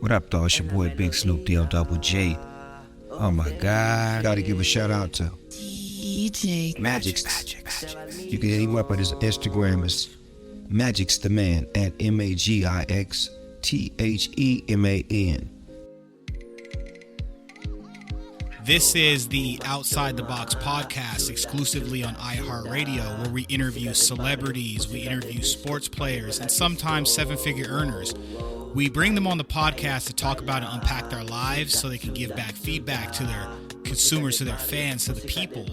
What up, though? It's your boy Big Snoop D-O Double G. Oh my God. Gotta give a shout out to DJ Magic's. You can hit him up at his Instagram. It's Magic's the Man at MAGIXTHEMAN. This is the Outside the Box podcast exclusively on iHeartRadio, where we interview celebrities, we interview sports players, and sometimes seven-figure earners. We bring them on the podcast to talk about and unpack their lives so they can give back feedback to their consumers, to their fans, to the people.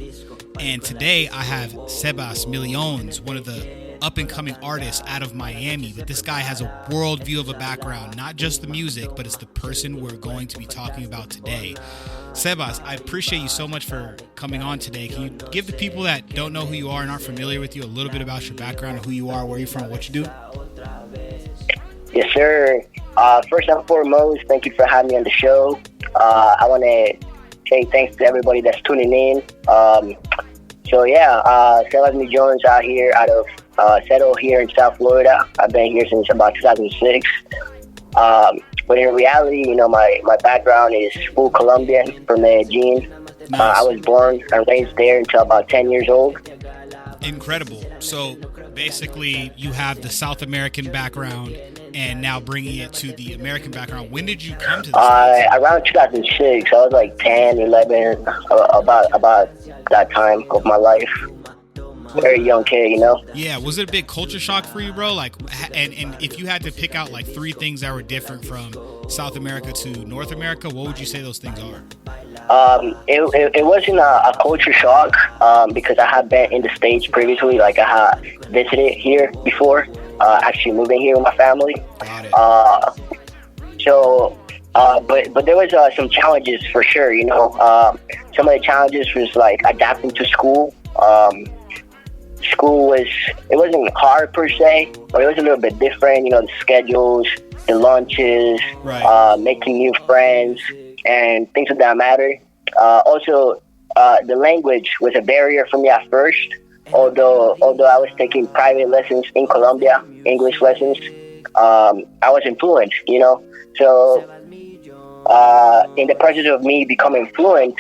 And today I have Sebas Millions, one of the up-and-coming artists out of Miami. But this guy has a world view of a background, not just the music, but it's the person we're going to be talking about today. Sebas, I appreciate you so much for coming on today. Can you give the people that don't know who you are and aren't familiar with you a little bit about your background and who you are, where you're from, what you do? Yes, sir. First and foremost, thank you for having me on the show. I want to say thanks to everybody that's tuning in. Sebas Millions out here, out of settled here in South Florida. I've been here since about 2006. But in reality, my background is full Colombian from Medellin. Nice. I was born and raised there until about 10 years old. Incredible. So basically you have the South American background and now bringing it to the American background. When did you come to the States? Around 2006. I was like 10, 11, about that time of my life. Very young kid, Yeah, was it a big culture shock for you, bro? Like, and if you had to pick out like three things that were different from South America to North America, what would you say those things are? It wasn't a culture shock because I had been in the States previously. Like I had visited here before, actually moving here with my family. Got it. But there was some challenges for sure. Some of the challenges was like adapting to school. School it wasn't hard per se, but it was a little bit different. The schedules, the lunches, right. Making new friends, and things of that matter. Also, the language was a barrier for me at first. Although I was taking private lessons in Colombia, English lessons, I was fluent. So in the process of me becoming fluent,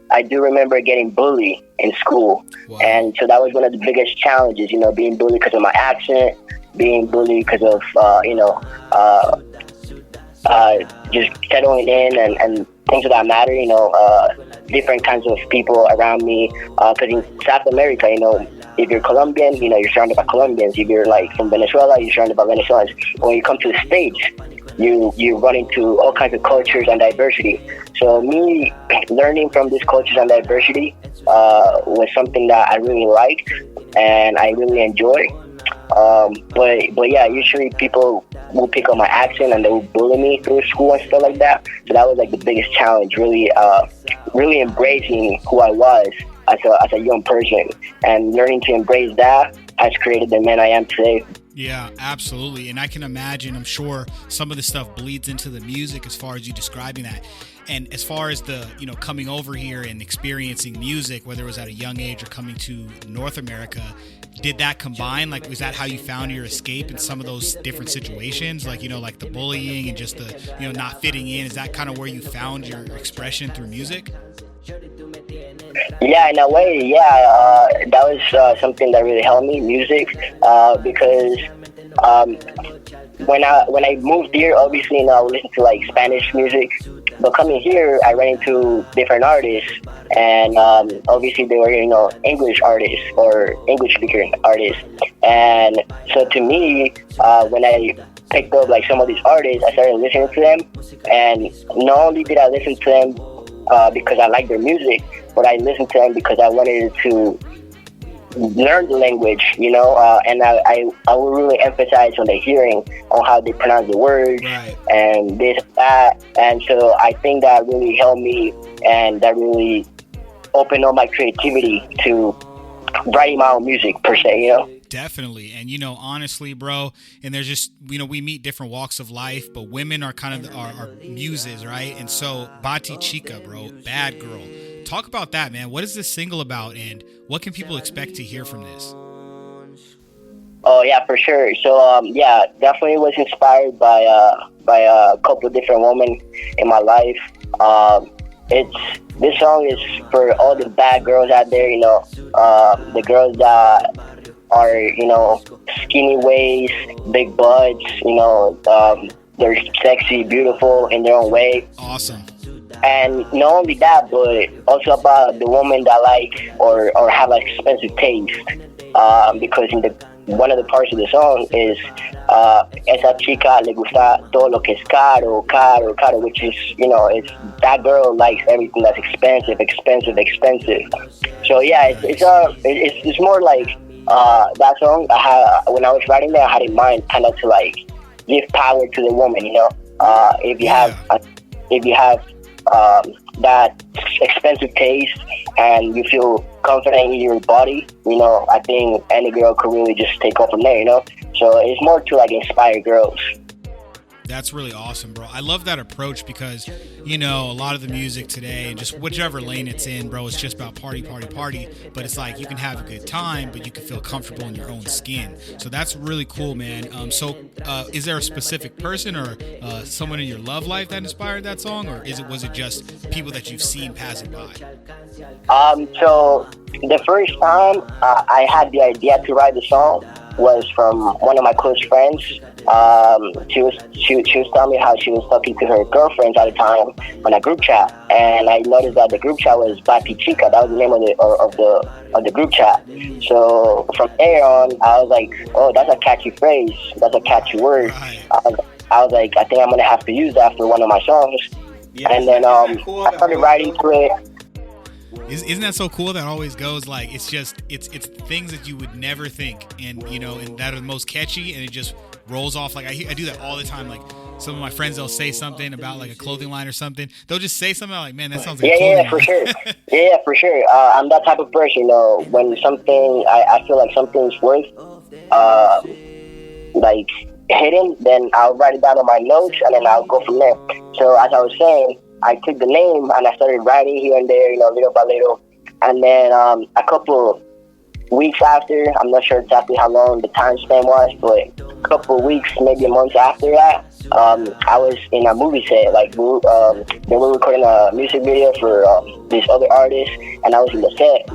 I do remember getting bullied in school. Wow. And so that was one of the biggest challenges, being bullied because of my accent, being bullied because of, just settling in and things of that matter, different kinds of people around me. Because in South America, if you're Colombian, you're surrounded by Colombians. If you're like from Venezuela, you're surrounded by Venezuelans. When you come to the States, you run into all kinds of cultures and diversity. So me learning from these cultures and diversity was something that I really liked and I really enjoy. But yeah, usually people will pick up my accent and they will bully me through school and stuff like that. So that was like the biggest challenge, really embracing who I was as a young person, and learning to embrace that has created the man I am today. Yeah, absolutely. And I can imagine, I'm sure some of the stuff bleeds into the music as far as you describing that. And as far as the, coming over here and experiencing music, whether it was at a young age or coming to North America, did that combine? Like, was that how you found your escape in some of those different situations? Like, like the bullying and just the, not fitting in. Is that kind of where you found your expression through music? Yeah, in a way, yeah. That was something that really helped me, music, because when I moved here, obviously, I would listen to like Spanish music. But coming here, I ran into different artists, and obviously they were, English artists or English speaking artists. And so to me, when I picked up like some of these artists, I started listening to them, and not only did I listen to them because I like their music, but I listened to them because I wanted to learn the language, and I would really emphasize on the hearing, on how they pronounce the words, right, and this, that. And so I think that really helped me, and that really opened up my creativity to writing my own music per se, Definitely. And, honestly, bro, and there's just, we meet different walks of life, but women are kind of our muses, right? And so Bati Chika, bro, Bad Girl. Talk about that, man. What is this single about, and what can people expect to hear from this? Oh yeah, for sure. So yeah, definitely was inspired by a couple of different women in my life. It's This song is for all the bad girls out there. The girls that are skinny waist, big butts. They're sexy, beautiful in their own way. Awesome. And not only that, but also about the women that like or have like expensive taste. Because in the one of the parts of the song is esa chica le gusta todo lo que es caro, caro, caro, which is it's that girl likes everything that's expensive, expensive, expensive. So yeah, it's more like that song. When I was writing that, I had in mind kind of to like give power to the woman. If you have that expensive taste and you feel confident in your body, I think any girl could really just take off from there, So it's more to like inspire girls. That's really awesome, bro. I love that approach because, a lot of the music today and just whichever lane it's in, bro, it's just about party, party, party. But it's like you can have a good time, but you can feel comfortable in your own skin. So that's really cool, man. Is there a specific person or someone in your love life that inspired that song? Or was it just people that you've seen passing by? So the first time I had the idea to write the song was from one of my close friends. She was telling me how she was talking to her girlfriends at the time on a group chat, and I noticed that the group chat was Bati Chika. That was the name of the group chat. So from there on, I was like, oh, that's a catchy phrase. That's a catchy word. Right. I was like, I think I'm gonna have to use that for one of my songs. Yeah, and then I started writing to it. Isn't that so cool? That always goes like it's things that you would never think, and and that are the most catchy, and it just rolls off. Like I do that all the time. Like some of my friends, they'll say something about like a clothing line or something. They'll just say something like, "Man, that sounds like a clothing line." For sure. Yeah, for sure. I'm that type of person. When something I feel like something's worth like hitting, then I'll write it down on my notes, and then I'll go from there. So as I was saying, I took the name and I started writing here and there, little by little. And then a couple weeks after, I'm not sure exactly how long the time span was, but a couple weeks, maybe a month after that, I was in a movie set. Like they were recording a music video for this other artist, and I was in the set,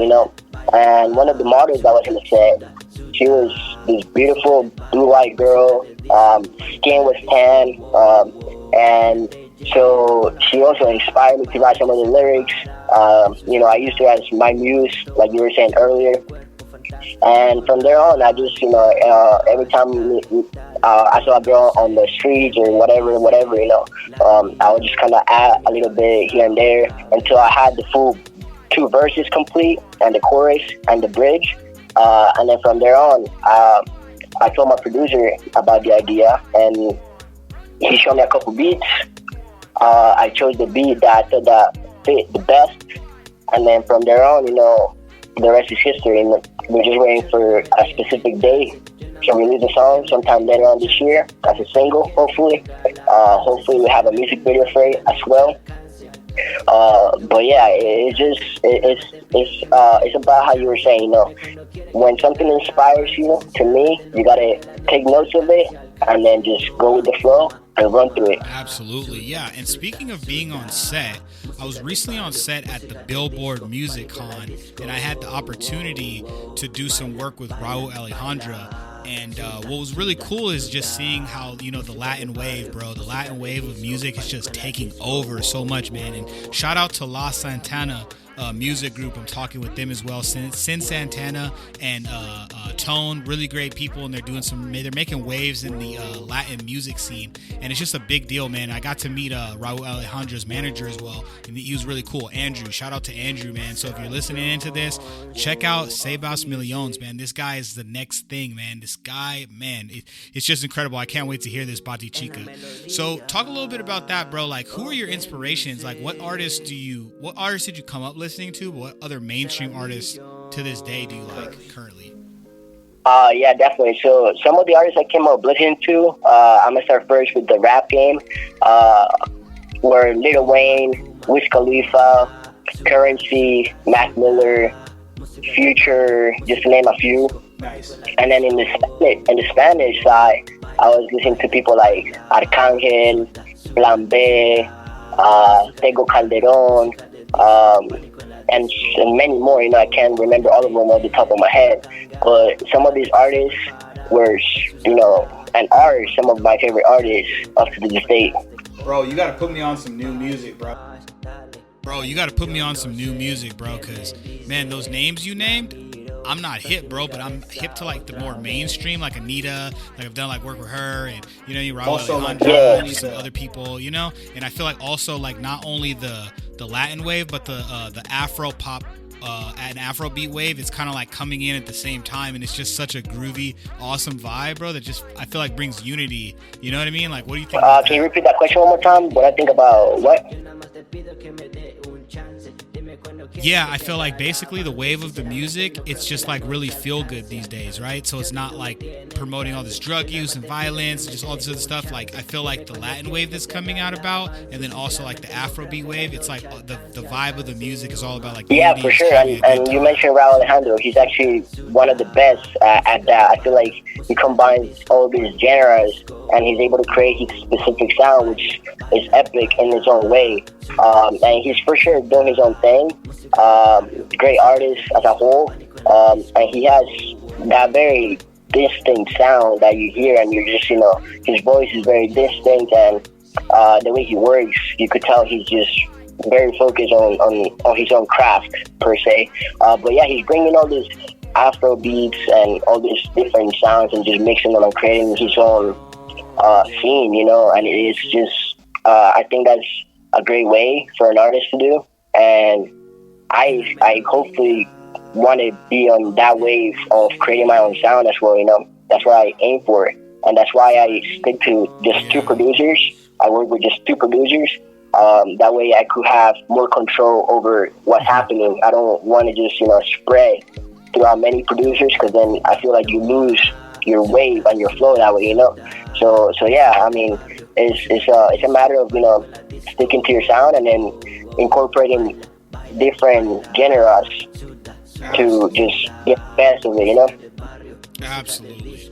And one of the models that was in the set, she was this beautiful blue-eyed girl. Skin was tan, and so she also inspired me to write some of the lyrics. I used her as my muse, like you were saying earlier. And from there on, I just, every time I saw a girl on the streets or whatever, I would just kind of add a little bit here and there until I had the full 2 verses complete and the chorus and the bridge. And then from there on, I told my producer about the idea, and he showed me a couple beats. I chose the beat that I thought that fit the best, and then from there on, the rest is history. And we're just waiting for a specific date to release the song sometime later on this year as a single. Hopefully, we have a music video for it as well. But yeah, it's about how you were saying, when something inspires you. To me, you gotta take notes of it and then just go with the flow and run through it. Absolutely, yeah. And speaking of being on set, I was recently on set at the Billboard Music Con, and I had the opportunity to do some work with Raul Alejandra. And what was really cool is just seeing how, the Latin wave, bro, the Latin wave of music is just taking over so much, man. And shout out to La Santana music group. I'm talking with them as well. Sin Santana and Tone, really great people, and they're making waves in the Latin music scene, and it's just a big deal, man. I got to meet Raul Alejandra's manager as well, and he was really cool. Andrew, shout out to Andrew, man. So if you're listening into this, check out Sebas Millions, man. This guy is the next thing, man. This guy, man, it's just incredible. I can't wait to hear this, Bati Chika. So talk a little bit about that, bro. Like, who are your inspirations? Like, what artists did you come up listening to? But what other mainstream artists to this day do you like currently? Yeah, definitely. So some of the artists I came up listening to, I'm gonna start first with the rap game. Were Lil Wayne, Wiz Khalifa, Currency, Mac Miller, Future, just to name a few. Nice. And then in the Spanish side, I was listening to people like Arcángel, Plan B, Tego Calderón, and many more. You know, I can't remember all of them off the top of my head, but some of these artists were, you know, and are some of my favorite artists up to this date. Bro, you gotta put me on some new music, bro. Bro, you gotta put me on some new music, bro, because, man, those names you named, I'm not hip, bro, but I'm hip to, like, the more mainstream, like Anita, like I've done, like, work with her, and, you know, you rock with Alejandra, and some other people, you know, and I feel like also, like, not only the Latin wave, but the Afro pop, and Afrobeat wave, it's kind of like coming in at the same time, and it's just such a groovy, awesome vibe, bro, that just, I feel like brings unity, you know what I mean? Like, what do you think about Can you repeat that question one more time? What I think about what? Yeah, I feel like basically the wave of the music, it's just like really feel good these days, right? So it's not like promoting all this drug use and violence, just all this other stuff. Like, I feel like the Latin wave that's coming out about, and then also like the Afrobeat wave, it's like the vibe of the music is all about like yeah, for sure. And you mentioned Raul Alejandro. He's actually one of the best at that. I feel like he combines all these genres, and he's able to create his specific sound, which is epic in his own way. And he's for sure doing his own thing. Great artist as a whole, and he has that very distinct sound that you hear, and you're just, you know, his voice is very distinct, and the way he works, you could tell he's just very focused on his own craft per se. But yeah, he's bringing all these Afro beats and all these different sounds and just mixing them and creating his own scene, you know, and it's just I think that's a great way for an artist to do, and I hopefully want to be on that wave of creating my own sound as well, you know. That's what I aim for, and that's why I stick to just two producers. I work with just two producers. That way I could have more control over what's happening. I don't want to just, you know, spread throughout many producers, because then I feel like you lose your wave and your flow that way, you know. So yeah, I mean, it's a matter of, you know, sticking to your sound and then incorporating different genres to just get the best of it, you know. Absolutely.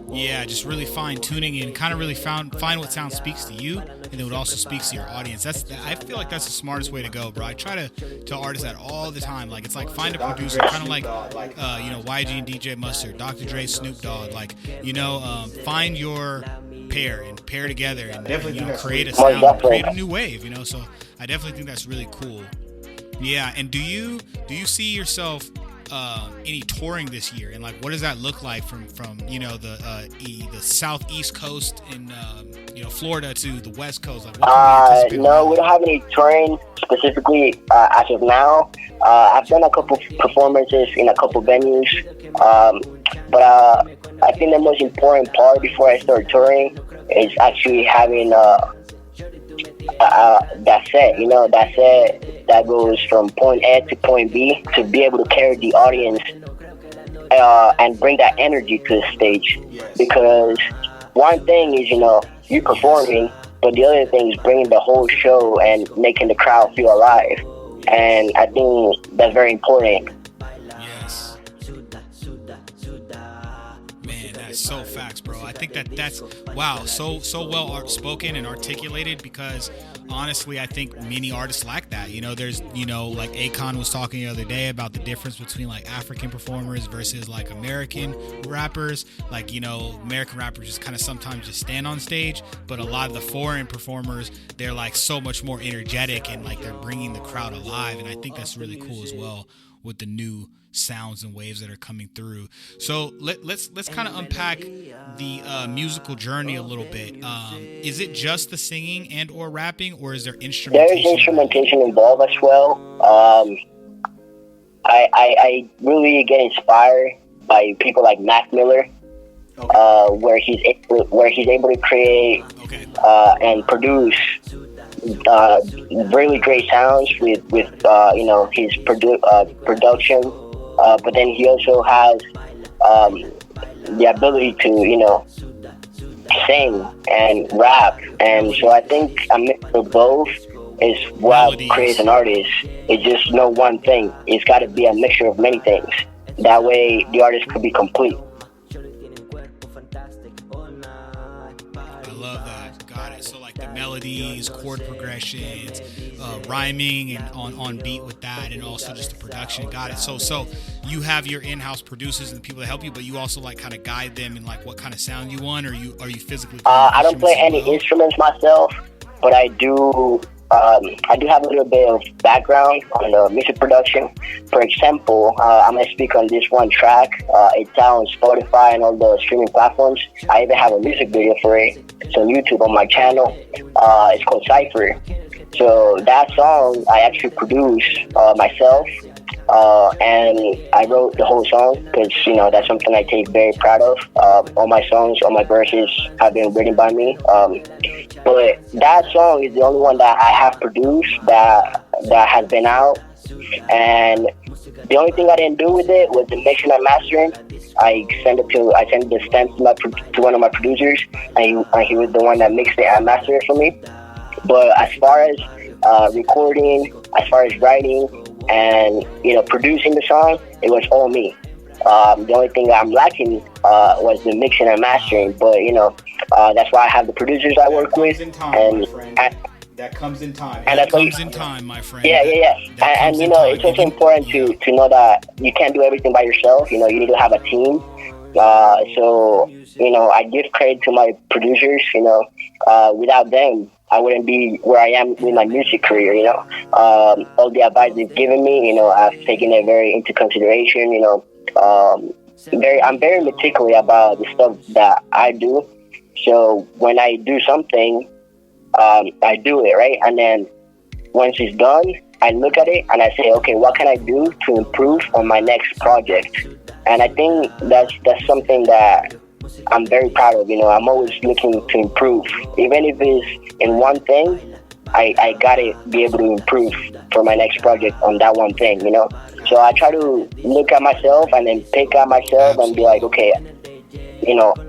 Yeah, just really fine tuning and kind of really find what sound speaks to you, and it would also speaks to your audience. I feel like that's the smartest way to go, bro. I try to tell artists that all the time. Like, it's like find a producer, kind of like you know, YG and DJ Mustard, Dr. Dre, Snoop Dogg. Like, you know, find your pair and pair together, and you know, create a sound, create a new wave. You know, so I definitely think that's really cool. Yeah, and do you see yourself any touring this year, and like what does that look like from you know the southeast coast in you know, Florida to the west coast? Like, no, we don't have any touring specifically as of now. I've done a couple performances in a couple venues, but I think the most important part before I start touring is actually having that set, you know, that set that goes from point A to point B, to be able to carry the audience and bring that energy to the stage. Because one thing is, you know, you performing, but the other thing is bringing the whole show and making the crowd feel alive. And I think that's very important. Yes. Man, that's so facts, bro. I think that's wow, so well spoken and articulated, because honestly, I think many artists lack that. You know, there's, you know, like Akon was talking the other day about the difference between like African performers versus like American rappers. Like, you know, American rappers just kind of sometimes just stand on stage, but a lot of the foreign performers, they're like so much more energetic and like they're bringing the crowd alive. And I think that's really cool as well with the new sounds and waves that are coming through. So let's kind of unpack the musical journey a little bit. Is it just the singing and or rapping, or is there instrumentation? There is instrumentation involved as well. I really get inspired by people like Mac Miller, where he's able to create and produce really great sounds with you know, his production. But then he also has the ability to, you know, sing and rap. And so I think a mix of both is what creates an artist. It's just no one thing. It's got to be a mixture of many things. That way, the artist could be complete. I love that. Got it. So like the melodies, chord progressions, rhyming and on beat with that, and also just the production. Got it. So you have your in-house producers and the people that help you, but you also like kind of guide them in like what kind of sound you want, or are you physically? I don't play any instruments myself, but I do. I do have a little bit of background on the music production. For example, I'm going to speak on this one track. It's on Spotify and all the streaming platforms. I even have a music video for it. It's on YouTube on my channel. It's called Cypher. So that song I actually produced myself. And I wrote the whole song because, that's something I take very proud of. All my songs, all my verses have been written by me. But that song is the only one that I have produced that has been out. And the only thing I didn't do with it was the mixing and mastering. I sent the stems to one of my producers, and he was the one that mixed it and mastered it for me. But as far as recording, as far as writing, and producing the song, it was all me. The only thing that I'm lacking was the mixing and mastering, but that's why I have the producers I work with. That comes in time. And that comes in time, my friend. Yeah. And it's also important to know that you can't do everything by yourself. You need to have a team. So I give credit to my producers. Without them, I wouldn't be where I am with my music career. All the advice they've given me, I've taken it very into consideration. I'm very meticulous about the stuff that I do. So when I do something, I do it, right? And then once it's done, I look at it and I say, okay, what can I do to improve on my next project? And I think that's something that I'm very proud of. I'm always looking to improve. Even if it's in one thing, I gotta be able to improve for my next project on that one thing, So I try to look at myself and then pick at myself and be like, okay,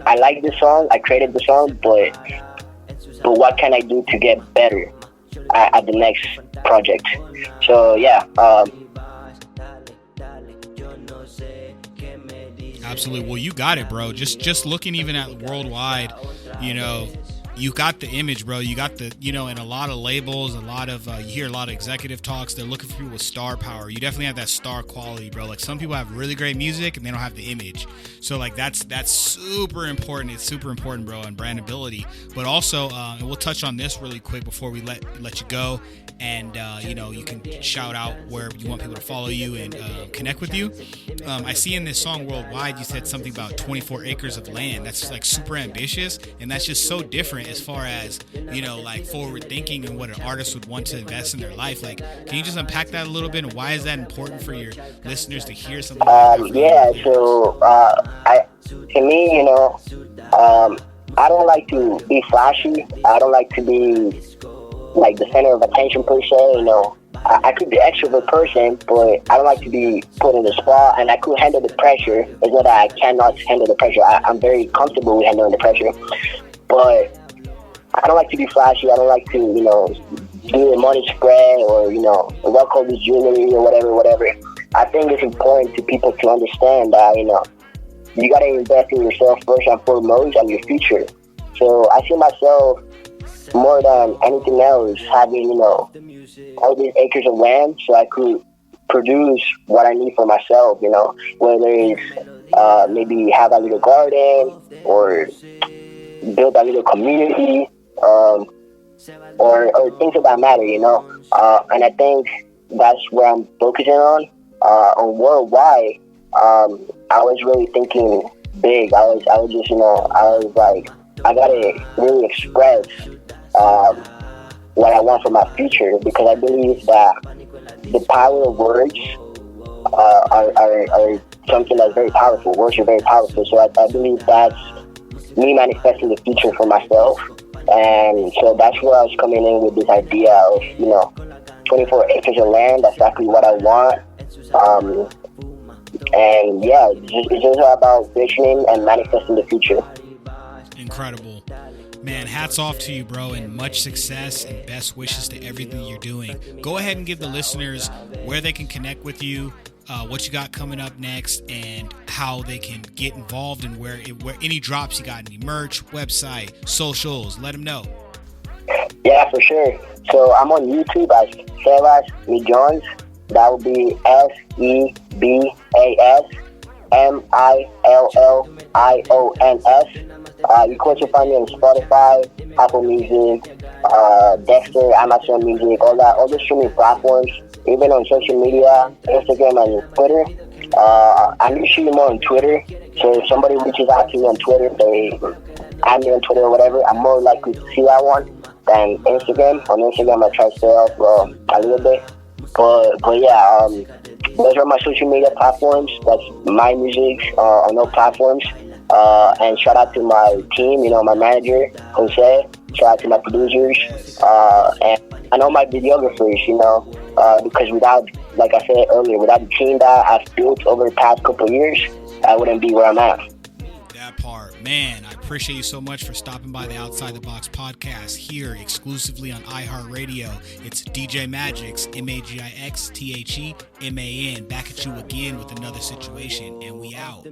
I like this song, I created the song, but what can I do to get better at the next project? So yeah. Absolutely. Well, you got it, bro. Just looking even at worldwide, you got the image, bro. You got the, and a lot of labels, you hear a lot of executive talks. They're looking for people with star power. You definitely have that star quality, bro. Like some people have really great music and they don't have the image. So like that's super important. It's super important, bro, and brandability. But also, and we'll touch on this really quick before we let you go. And, you can shout out where you want people to follow you and connect with you. I see in this song Worldwide, you said something about 24 acres of land. That's like super ambitious. And that's just so different as far as, like forward thinking and what an artist would want to invest in their life. Like, can you just unpack that a little bit? And why is that important for your listeners to hear something like that? Yeah, so to me, I don't like to be flashy. I don't like to be like the center of attention per se. I could be an extrovert person, but I don't like to be put in the spot, and I could handle the pressure. It's not that I cannot handle the pressure. I'm very comfortable with handling the pressure, but I don't like to be flashy. I don't like to, do a money spread or, rock all this jewelry or whatever. I think it's important to people to understand that, you got to invest in yourself first and foremost and your future. So I see myself more than anything else having, all these acres of land so I could produce what I need for myself, whether it's maybe have a little garden or build a little community, or things of that matter, and I think that's where I'm focusing on worldwide. I was really thinking big. I was just, I was like, I gotta really express what I want for my future, because I believe that the power of words are something that's very powerful. Words are very powerful. So I believe that's me manifesting the future for myself. And so that's where I was coming in with this idea of, 24 acres of land. That's exactly what I want. And yeah, it's just about visioning and manifesting the future. Incredible. Man, hats off to you, bro, and much success and best wishes to everything you're doing. Go ahead and give the listeners where they can connect with you, what you got coming up next, and how they can get involved, and where any drops you got, any merch, website, socials. Let them know. Yeah, for sure. So I'm on YouTube as Sebas Millions. That would be SEBASMILLIONS. You can also find me on Spotify, Apple Music, Dexter, Amazon Music, all the streaming platforms, even on social media, Instagram and Twitter. I'm usually more on Twitter, so if somebody reaches out to me on Twitter, they add me on Twitter or whatever, I'm more likely to see that one than Instagram. On Instagram, I try to stay off a little bit. But yeah, those are my social media platforms. That's my music on those platforms. And shout out to my team, my manager, Jose. Shout out to my producers. And I know my videographers, because without, like I said earlier, without the team that I've built over the past couple of years, I wouldn't be where I'm at. That part, man, I appreciate you so much for stopping by the Outside the Box podcast here exclusively on iHeartRadio. It's DJ Magix, MAGIXTHEMAN, back at you again with another situation, and we out.